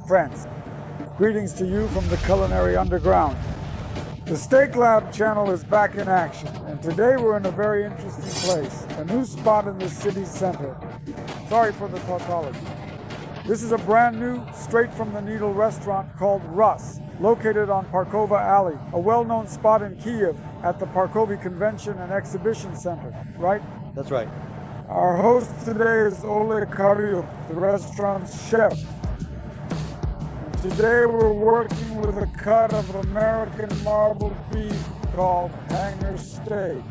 Friends, greetings to you from the Culinary Underground. The Steak Lab channel is back in action, and today we're in a very interesting place, a new spot in the city center. Sorry for the tautology. This is a brand new, straight from the needle restaurant called Russ, located on Parkova Alley, a well-known spot in Kiev at the Parkovy Convention and Exhibition Center, right? That's right. Our host today is Oleg Karyuk, the restaurant's chef. Today we're working with a cut of American marbled beef called hanger steak.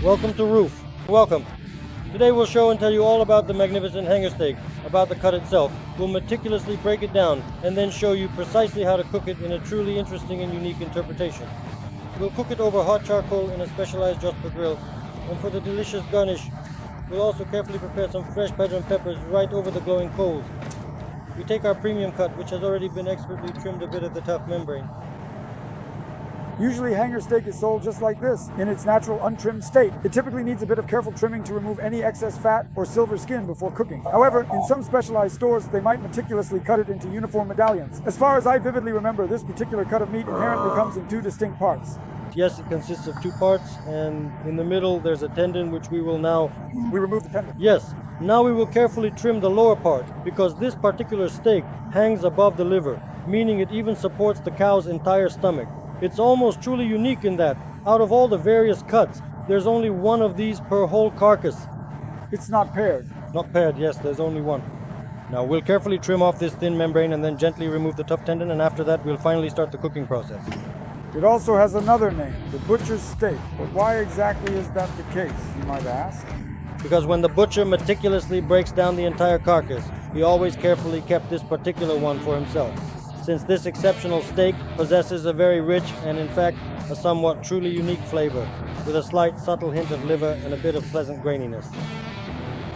Welcome to Roof. Welcome. Today we'll show and tell you all about the magnificent hanger steak, about the cut itself. We'll meticulously break it down and then show you precisely how to cook it in a truly interesting and unique interpretation. We'll cook it over hot charcoal in a specialized Josper grill, and for the delicious garnish, we'll also carefully prepare some fresh padron peppers right over the glowing coals. We take our premium cut, which has already been expertly trimmed a bit of the tough membrane. Usually hanger steak is sold just like this, in its natural untrimmed state. It typically needs a bit of careful trimming to remove any excess fat or silver skin before cooking. However, in some specialized stores, they might meticulously cut it into uniform medallions. As far as I vividly remember, this particular cut of meat inherently comes in two distinct parts. Yes, it consists of two parts, and in the middle there's a tendon which we will now... We remove the tendon. Yes, now we will carefully trim the lower part, because this particular steak hangs above the liver, meaning it even supports the cow's entire stomach. It's almost truly unique in that, out of all the various cuts, there's only one of these per whole carcass. It's not paired. Not paired, yes, there's only one. Now we'll carefully trim off this thin membrane and then gently remove the tough tendon, and after that we'll finally start the cooking process. It also has another name, the butcher's steak. But why exactly is that the case, you might ask? Because when the butcher meticulously breaks down the entire carcass, he always carefully kept this particular one for himself, since this exceptional steak possesses a very rich and in fact a somewhat truly unique flavor, with a slight subtle hint of liver and a bit of pleasant graininess.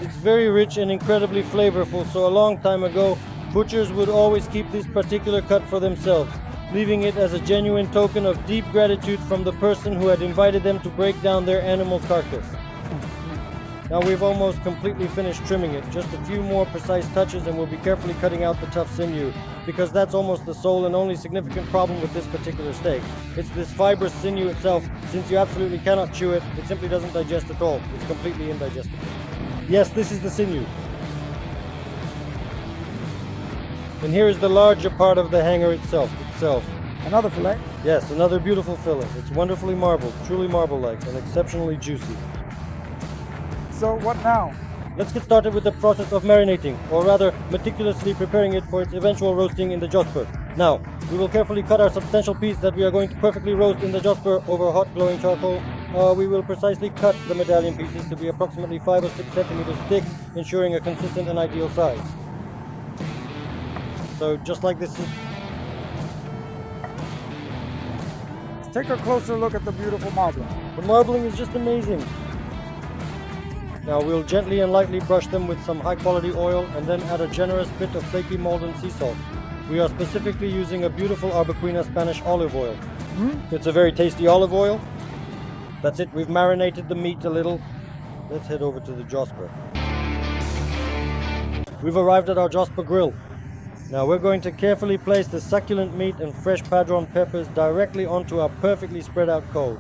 It's very rich and incredibly flavorful, so a long time ago, butchers would always keep this particular cut for themselves, leaving it as a genuine token of deep gratitude from the person who had invited them to break down their animal carcass. Now we've almost completely finished trimming it, just a few more precise touches and we'll be carefully cutting out the tough sinew, because that's almost the sole and only significant problem with this particular steak. It's this fibrous sinew itself. Since you absolutely cannot chew it, it simply doesn't digest at all. It's completely indigestible. Yes, this is the sinew. And here is the larger part of the hanger itself. Another fillet? Yes, another beautiful fillet. It's wonderfully marbled, truly marble-like, and exceptionally juicy. So what now? Let's get started with the process of marinating, or rather meticulously preparing it for its eventual roasting in the Josper. Now, we will carefully cut our substantial piece that we are going to perfectly roast in the Josper over hot glowing charcoal. We will precisely cut the medallion pieces to be approximately 5 or 6 centimeters thick, ensuring a consistent and ideal size. So just like this is... Take a closer look at the beautiful marbling. The marbling is just amazing. Now we'll gently and lightly brush them with some high quality oil and then add a generous bit of flaky Malden sea salt. We are specifically using a beautiful Arbequina Spanish olive oil. It's a very tasty olive oil. That's it, we've marinated the meat a little. Let's head over to the Josper. We've arrived at our Josper grill. Now we're going to carefully place the succulent meat and fresh padron peppers directly onto our perfectly spread out coals.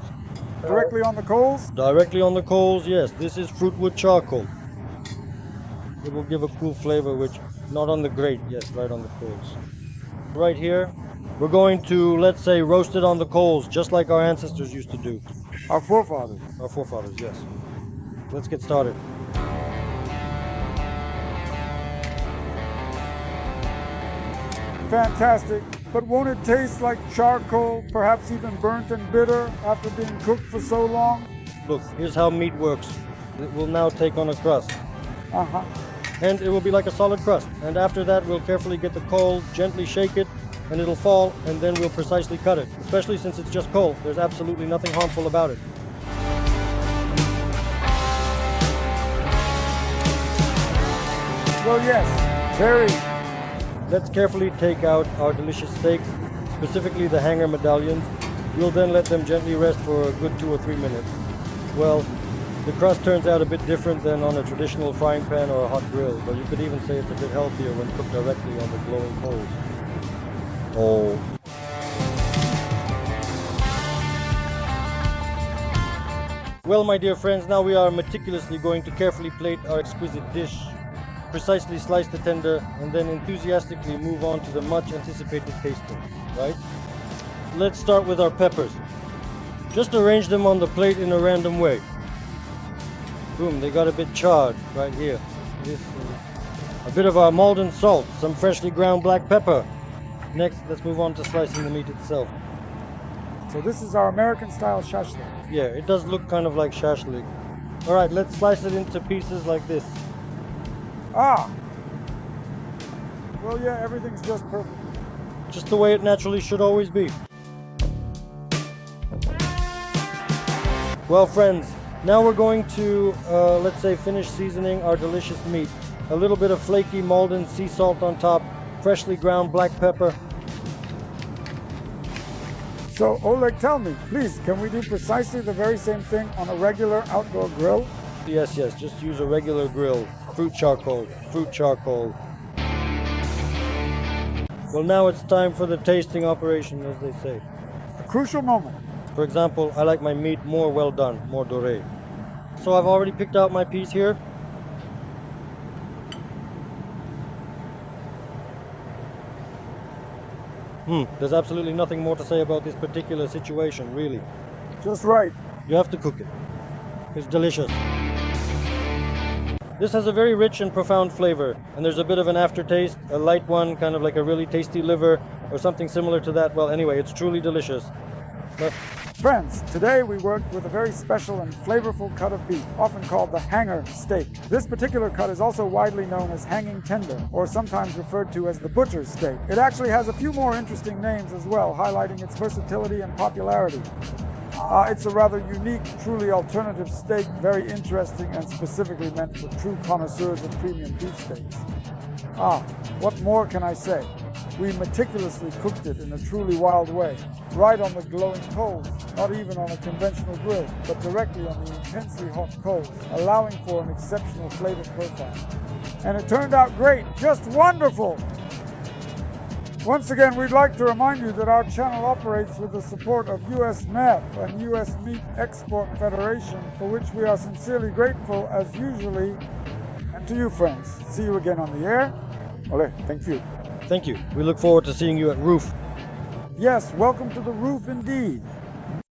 Directly on the coals? Directly on the coals, yes. This is fruitwood charcoal. It will give a cool flavor, which, not on the grate, yes, right on the coals. Right here, we're going to, let's say, roast it on the coals, just like our ancestors used to do. Our forefathers. Our forefathers, yes. Let's get started. Fantastic. But won't it taste like charcoal, perhaps even burnt and bitter after being cooked for so long? Look, here's how meat works. It will now take on a crust. And it will be like a solid crust. And after that, we'll carefully get the coal, gently shake it, and it'll fall, and then we'll precisely cut it. Especially since it's just coal, there's absolutely nothing harmful about it. Well, yes, very. Let's carefully take out our delicious steaks, specifically the hanger medallions. We'll then let them gently rest for a good 2 or 3 minutes. Well, The crust turns out a bit different than on a traditional frying pan or a hot grill, but you could even say it's a bit healthier when cooked directly on the glowing coals. Oh. Well, my dear friends, now we are meticulously going to carefully plate our exquisite dish, precisely slice the tender, and then enthusiastically move on to the much anticipated tasting, right? Let's start with our peppers. Just arrange them on the plate in a random way. Boom, they got a bit charred right here. A bit of our Maldon salt, some freshly ground black pepper. Next, let's move on to slicing the meat itself. So this is our American style shashlik. Yeah, it does look kind of like shashlik. Alright, let's slice it into pieces like this. Ah! Well, yeah, everything's just perfect. Just the way it naturally should always be. Well, friends, now we're going to, let's say, finish seasoning our delicious meat. A little bit of flaky Maldon sea salt on top, freshly ground black pepper. So, Oleg, tell me, please, can we do precisely the very same thing on a regular outdoor grill? Yes, just use a regular grill. Fruit charcoal. Well, now it's time for the tasting operation, as they say. A crucial moment. For example, I like my meat more well done, more doré. So I've already picked out my piece here. There's absolutely nothing more to say about this particular situation, really. Just right. You have to cook it. It's delicious. This has a very rich and profound flavor, and there's a bit of an aftertaste, a light one, kind of like a really tasty liver, or something similar to that. Well, anyway, it's truly delicious. But friends, today we worked with a very special and flavorful cut of beef, often called the hanger steak. This particular cut is also widely known as hanging tender, or sometimes referred to as the butcher's steak. It actually has a few more interesting names as well, highlighting its versatility and popularity. It's a rather unique, truly alternative steak, very interesting and specifically meant for true connoisseurs of premium beef steaks. What more can I say? We meticulously cooked it in a truly wild way, right on the glowing coals, not even on a conventional grill, but directly on the intensely hot coals, allowing for an exceptional flavor profile. And it turned out great, just wonderful! Once again, we'd like to remind you that our channel operates with the support of US MEF and US Meat Export Federation, for which we are sincerely grateful as usually. And to you, friends, see you again on the air. Ole, thank you. thank you. We look forward to seeing you at Roof. Yes, welcome to the Roof indeed.